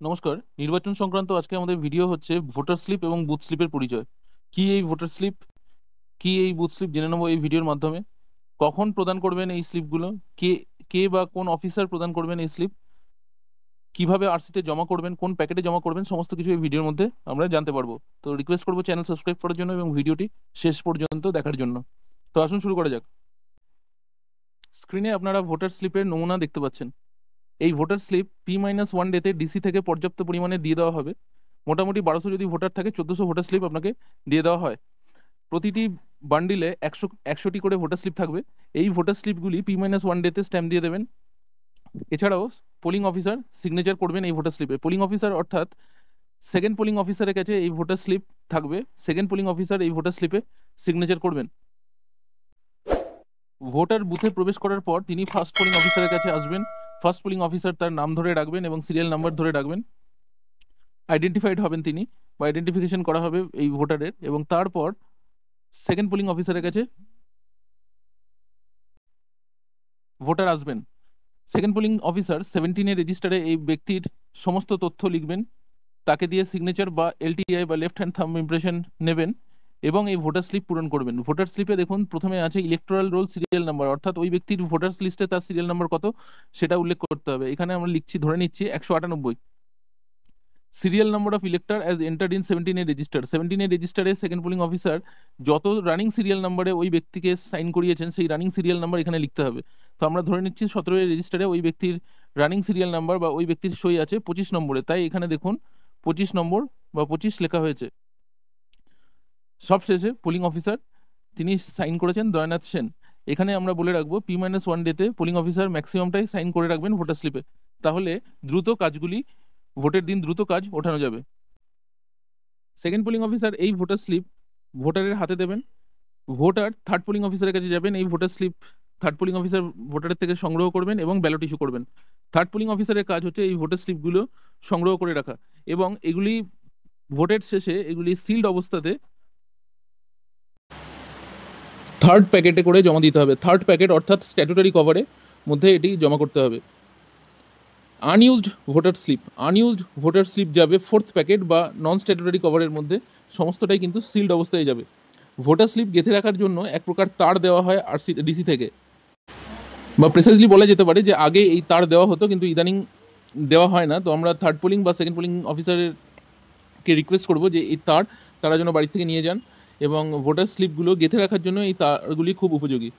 নমস্কার। নির্বাচন সংক্রান্ত আজকে আমাদের ভিডিও হচ্ছে ভোটার স্লিপ এবং বুথ স্লিপের পরিচয়। কি এই ভোটার স্লিপ, কি এই বুথ স্লিপ জেনে নেবো এই ভিডিওর মাধ্যমে। কখন প্রদান করবেন এই স্লিপগুলো, কে কে বা কোন অফিসার প্রদান করবেন এই স্লিপ, কিভাবে আরসিতে জমা করবেন, কোন প্যাকেটে জমা করবেন, সমস্ত কিছু এই ভিডিওর মধ্যে আমরা জানতে পারবো। তো রিকোয়েস্ট করবো চ্যানেল সাবস্ক্রাইব করার জন্য এবং ভিডিওটি শেষ পর্যন্ত দেখার জন্য। তো আসুন শুরু করা যাক। স্ক্রিনে আপনারা ভোটার স্লিপের নমুনা দেখতে পাচ্ছেন। এই ভোটার স্লিপ P-1 ডেতে ডিসি থেকে পর্যাপ্ত পরিমাণে দিয়ে দেওয়া হবে। মোটামুটি 1200 যদি ভোটার থাকে 1400 ভোটার স্লিপ আপনাকে দিয়ে দেওয়া হয়। প্রতিটি বান্ডিলে 100টি করে ভোটার স্লিপ থাকবে। এই ভোটার স্লিপগুলি P-1 ডেতে স্ট্যাম্প দিয়ে দেবেন। এছাড়াও পোলিং অফিসার সিগনেচার করবেন এই ভোটার স্লিপে। পোলিং অফিসার অর্থাৎ সেকেন্ড পোলিং অফিসারের কাছে এই ভোটার স্লিপ থাকবে। সেকেন্ড পোলিং অফিসার এই ভোটার স্লিপে সিগনেচার করবেন। ভোটার বুথে প্রবেশ করার পর তিনি ফার্স্ট পোলিং অফিসারের কাছে আসবেন। ফার্স্ট পোলিং অফিসার তার নাম ধরে ডাকবেন এবং সিরিয়াল নাম্বার ধরে ডাকবেন। আইডেন্টিফাইড হবেন তিনি, বা আইডেন্টিফিকেশন করা হবে এই ভোটারের, এবং তারপর সেকেন্ড পোলিং অফিসারের কাছে ভোটার আসবেন। সেকেন্ড পোলিং অফিসার 17 রেজিস্টারে এই ব্যক্তির সমস্ত তথ্য লিখবেন, তাকে দিয়ে সিগনেচার বা এলটিআই বা লেফট হ্যান্ড থাম্ব ইমপ্রেশন নেবেন এবং এই ভোটার স্লিপ পূরণ করবেন। ভোটার স্লিপে দেখুন প্রথমে আছে ইলেকটোরাল রোল সিরিয়াল নাম্বার, অর্থাৎ ওই ব্যক্তির ভোটার লিস্টে তার সিরিয়াল নাম্বার কত সেটা উল্লেখ করতে হবে। এখানে আমরা লিখছি, ধরে নিচ্ছি 198। Serial number of elector as entered in 17 register. 17 রেজিস্টারে সেকেন্ড পোলিং অফিসার যত রানিং সিরিয়াল নাম্বারে ওই ব্যক্তিকে সাইন করিয়েছেন সেই রানিং সিরিয়াল নাম্বার এখানে লিখতে হবে। তো আমরা ধরে নিচ্ছি 17 রেজিস্টারে ওই ব্যক্তির রানিং সিরিয়াল নাম্বার বা ওই ব্যক্তির সই আছে 25 নম্বরে, তাই এখানে দেখুন 25 নম্বর বা 25 লেখা হয়েছে। সবশেষে পোলিং অফিসার তিনি সাইন করেছেন দয়নাথ সেন। এখানে আমরা বলে রাখবো P-1 ডেতে পোলিং অফিসার ম্যাক্সিমামটাই সাইন করে রাখবেন ভোটার স্লিপে, তাহলে দ্রুত কাজগুলি, ভোটের দিন দ্রুত কাজ ওঠানো যাবে। সেকেন্ড পোলিং অফিসার এই ভোটার স্লিপ ভোটারের হাতে দেবেন। ভোটার থার্ড পোলিং অফিসারের কাছে যাবেন, এই voter slip third polling officer ভোটারের থেকে সংগ্রহ করবেন এবং ব্যালট ইস্যু করবেন। থার্ড পোলিং অফিসারের কাজ হচ্ছে এই ভোটার স্লিপগুলো সংগ্রহ করে রাখা, এবং এগুলি ভোটের শেষে এগুলি সিলড অবস্থাতে থার্ড প্যাকেটে করে জমা দিতে হবে। থার্ড প্যাকেট অর্থাৎ স্ট্যাটুটারি কভারের মধ্যে এটি জমা করতে হবে। আনইউজড ভোটার স্লিপ যাবে ফোর্থ প্যাকেট বা নন স্ট্যাটুটারি কভারের মধ্যে, সমস্তটাই কিন্তু সিলড অবস্থায় যাবে। ভোটার স্লিপ গেঁথে রাখার জন্য এক প্রকার তার দেওয়া হয় ডিসি থেকে, বা প্রিসাইজলি বলা যেতে পারে যে আগে এই তার দেওয়া হতো কিন্তু ইদানিং দেওয়া হয় না। তো আমরা থার্ড পোলিং বা সেকেন্ড পোলিং অফিসারকে রিকোয়েস্ট করবো যে এই তার তারা যেন বাড়ি থেকে নিয়ে যান, এবং ভোটার স্লিপগুলো গেঁথে রাখার জন্য এই তারগুলি খুব উপযোগী।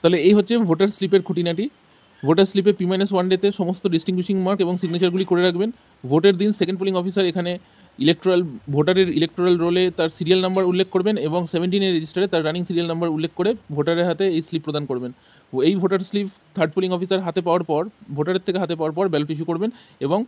তাহলে এই হচ্ছে ভোটার স্লিপের খুঁটিনাটি। ভোটার স্লিপে P-1 ডেতে সমস্ত ডিস্টিংগুইশিং মার্ক এবং সিগনেচারগুলি করে রাখবেন। ভোটের দিন সেকেন্ড পোলিং অফিসার এখানে ভোটারের ইলেকটোরাল রোলে তার সিরিয়াল নাম্বার উল্লেখ করবেন এবং 17 রেজিস্টারে তার রানিং সিরিয়াল নাম্বার উল্লেখ করে ভোটারের হাতে এই স্লিপ প্রদান করবেন। এই voter slip third polling officer হাতে পাওয়ার পর, ভোটারের থেকে হাতে পাওয়ার পর ব্যালট ইস্যু করবেন, এবং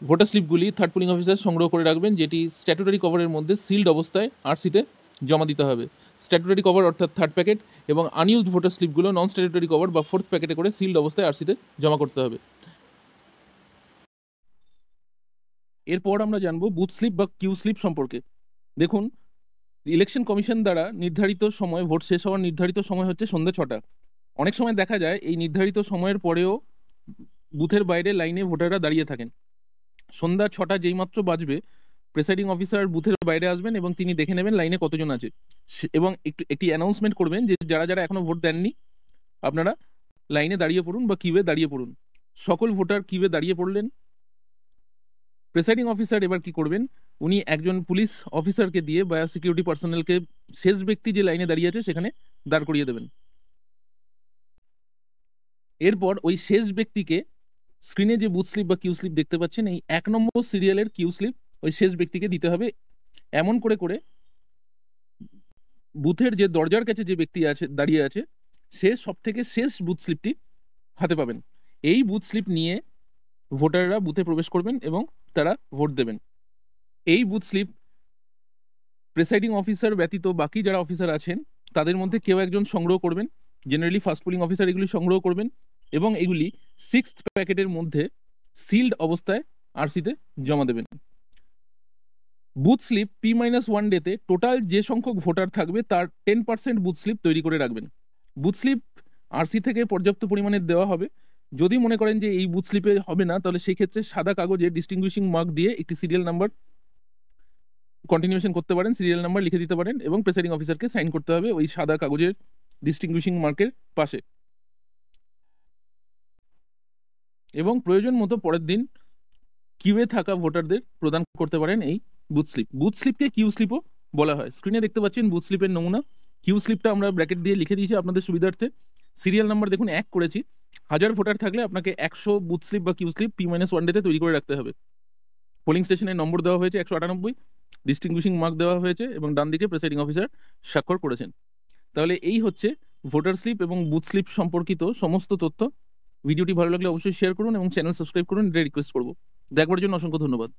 ভোটার স্লিপগুলি থার্ড পোলিং অফিসার সংগ্রহ করে রাখবেন, যেটি স্ট্যাটুটারি কভারের মধ্যে সিলড অবস্থায় আরসিতে জমা দিতে হবে। স্ট্যাটুটারি কভার অর্থাৎ থার্ড প্যাকেট, এবং আনইউজড ভোটার স্লিপগুলো নন স্ট্যাটুটারি কভার বা ফোর্থ প্যাকেটে করে সিলড অবস্থায় আরসিতে জমা করতে হবে। এরপর আমরা জানবো বুথ স্লিপ বা কিউ স্লিপ সম্পর্কে। দেখুন, ইলেকশন কমিশন দ্বারা নির্ধারিত সময়, ভোট শেষ হওয়ার নির্ধারিত সময় হচ্ছে সন্ধ্যা 6টা। অনেক সময় দেখা যায় এই নির্ধারিত সময়ের পরেও বুথের বাইরে লাইনে ভোটাররা দাঁড়িয়ে থাকেন। সন্ধ্যা 6টা যেইমাত্র বাজবে, প্রেসাইডিং অফিসার বুথের বাইরে আসবেন এবং তিনি দেখে নেবেন লাইনে কতজন আছে, এবং একটি অ্যানাউন্সমেন্ট করবেন যে যারা যারা এখনো ভোট দেননি আপনারা লাইনে দাঁড়িয়ে পড়ুন বা কিউয়ে দাঁড়িয়ে পড়ুন। সকল ভোটার কিউয়ে দাঁড়িয়ে পড়লেন। প্রেসাইডিং অফিসার এবার কি করবেন, উনি একজন পুলিশ অফিসারকে দিয়ে বা সিকিউরিটি পার্সোনালকে শেষ ব্যক্তি যে লাইনে দাঁড়িয়ে আছে সেখানে দাঁড় করিয়ে দেবেন। এরপর ওই শেষ ব্যক্তিকে, স্ক্রিনে যে বুথ স্লিপ বা কিউ স্লিপ দেখতে পাচ্ছেন, এই 1 নম্বর সিরিয়ালের কিউ স্লিপ ওই শেষ ব্যক্তিকে দিতে হবে। এমন করে করে বুথের যে দরজার কাছে যে ব্যক্তি আছে দাঁড়িয়ে আছে, সে সব থেকে শেষ বুথ স্লিপটি হাতে পাবেন। এই বুথ স্লিপ নিয়ে ভোটাররা বুথে প্রবেশ করবেন এবং তারা ভোট দেবেন। এই বুথ স্লিপ প্রেসাইডিং অফিসার ব্যতীত বাকি যারা অফিসার আছেন তাদের মধ্যে কেউ একজন সংগ্রহ করবেন। জেনারেলি ফার্স্ট পোলিং অফিসার এগুলি সংগ্রহ করবেন, এবং এগুলি সিক্সথ প্যাকেটের মধ্যে সিলড অবস্থায় আরসিতে জমা দেবেন। বুথ স্লিপ P-1 ডেতে টোটাল যে সংখ্যক ভোটার থাকবে তার 10% বুথ স্লিপ তৈরি করে রাখবেন। বুথ স্লিপ আরসি থেকে পর্যাপ্ত পরিমাণে দেওয়া হবে, যদি মনে করেন যে এই বুথ স্লিপে হবে না, তাহলে সেই ক্ষেত্রে সাদা কাগজে ডিস্টিংগুইশিং মার্ক দিয়ে একটি সিরিয়াল নাম্বার কন্টিনিউশন করতে পারেন, সিরিয়াল নাম্বার লিখে দিতে পারেন এবং প্রেসাইডিং অফিসারকে সাইন করতে হবে ওই সাদা কাগজের ডিস্টিংগুইশিং মার্কের পাশে। এবং প্রয়োজন মতো পরের দিন কিউয়ে থাকা ভোটারদের প্রদান করতে পারেন এই বুথ স্লিপ। বুথ স্লিপকে কিউ স্লিপও বলা হয়। স্ক্রিনে দেখতে পাচ্ছেন বুথ স্লিপের নমুনা। কিউ স্লিপটা আমরা ব্র্যাকেট দিয়ে লিখে দিয়েছি আপনাদের সুবিধার্থে। সিরিয়াল নাম্বার দেখুন 1 করেছি। 1000 ভোটার থাকলে আপনাকে 100 বুথ স্লিপ বা কিউ স্লিপ P-1 ডেতে তৈরি করে রাখতে হবে। পোলিং স্টেশনের নম্বর দেওয়া হয়েছে 198, ডিস্টিংগুইশিং মার্ক দেওয়া হয়েছে এবং ডান দিকে প্রেসাইডিং অফিসার স্বাক্ষর করেছেন। তাহলে এই হচ্ছে ভোটার স্লিপ এবং বুথ স্লিপ সম্পর্কিত সমস্ত তথ্য। ভিডিওটি ভালো লাগলে অবশ্যই শেয়ার করুন এবং চ্যানেল সাবস্ক্রাইব করুন, এটা রিকোয়েস্ট করবো। দেখবার জন্য অসংখ্য ধন্যবাদ।